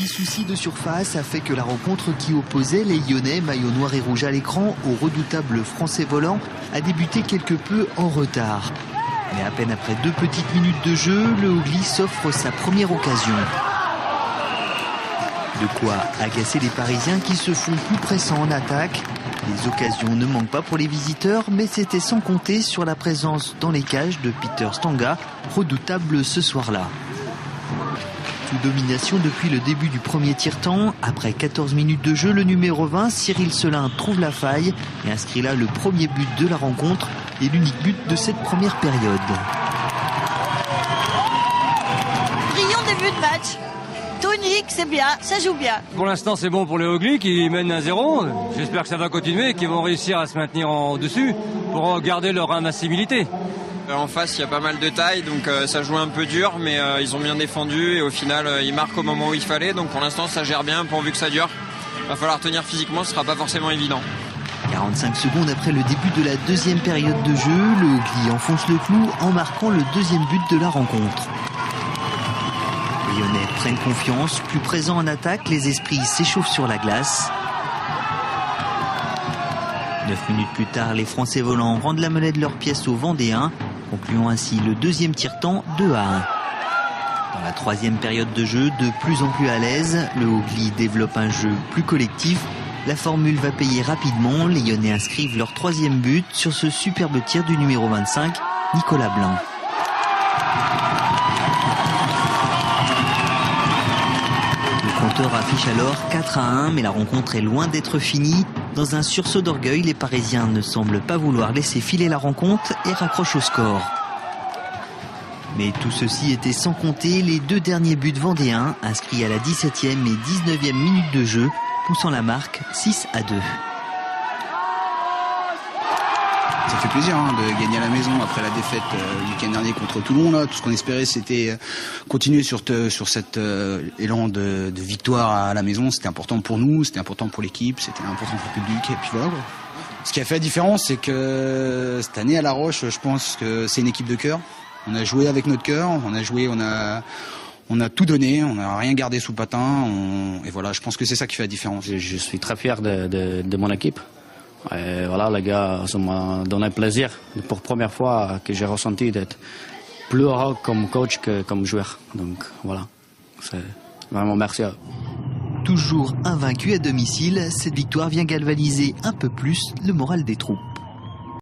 petit souci de surface a fait que la rencontre qui opposait les Lyonnais, maillot noir et rouge à l'écran, au redoutable Français volant, a débuté quelque peu en retard. Mais à peine après 2 petites minutes de jeu, le Hogli s'offre sa première occasion. De quoi agacer les Parisiens qui se font plus pressants en attaque. Les occasions ne manquent pas pour les visiteurs, mais c'était sans compter sur la présence dans les cages de Peter Stanga, redoutable ce soir-là. Sous domination depuis le début du premier tiers-temps, après 14 minutes de jeu, le numéro 20, Cyril Selin, trouve la faille et inscrit là le premier but de la rencontre et l'unique but de cette première période. Brillant début de match. Tonique, c'est bien, ça joue bien. Pour l'instant, c'est bon pour les Hogli qui mènent 1-0. J'espère que ça va continuer et qu'ils vont réussir à se maintenir en dessus pour garder leur invincibilité. En face, il y a pas mal de taille, donc ça joue un peu dur, mais ils ont bien défendu et au final, ils marquent au moment où il fallait. Donc pour l'instant, ça gère bien pourvu que ça dure. Il va falloir tenir physiquement, ce sera pas forcément évident. 45 secondes après le début de la deuxième période de jeu, le Hogli enfonce le clou en marquant le deuxième but de la rencontre. Les Lyonnais prennent confiance, plus présents en attaque, les esprits s'échauffent sur la glace. 9 minutes plus tard, les Français volants rendent la monnaie de leur pièce aux Vendéens, concluant ainsi le deuxième tiers-temps 2-1. Dans la troisième période de jeu, de plus en plus à l'aise, le Hogli développe un jeu plus collectif. La formule va payer rapidement, les Lyonnais inscrivent leur troisième but sur ce superbe tir du numéro 25, Nicolas Blanc. Le compteur affiche alors 4-1, mais la rencontre est loin d'être finie. Dans un sursaut d'orgueil, les Parisiens ne semblent pas vouloir laisser filer la rencontre et raccrochent au score. Mais tout ceci était sans compter les 2 derniers buts vendéens, inscrits à la 17e et 19e minute de jeu, poussant la marque 6-2. Ça fait plaisir de gagner à la maison après la défaite du week-end dernier contre Toulon. Là. Tout ce qu'on espérait, c'était continuer sur cet élan de victoire à la maison. C'était important pour nous, c'était important pour l'équipe, c'était important pour le public. Et puis voilà. Ce qui a fait la différence, c'est que cette année à La Roche, je pense que c'est une équipe de cœur. On a joué avec notre cœur, on a tout donné, on n'a rien gardé sous le patin. Et voilà, je pense que c'est ça qui fait la différence. Je suis très fier de mon équipe. Et voilà, les gars, ça m'a donné plaisir pour la première fois que j'ai ressenti d'être plus heureux comme coach que comme joueur. Donc voilà, c'est vraiment merci à eux. Toujours invaincu à domicile, cette victoire vient galvaniser un peu plus le moral des troupes.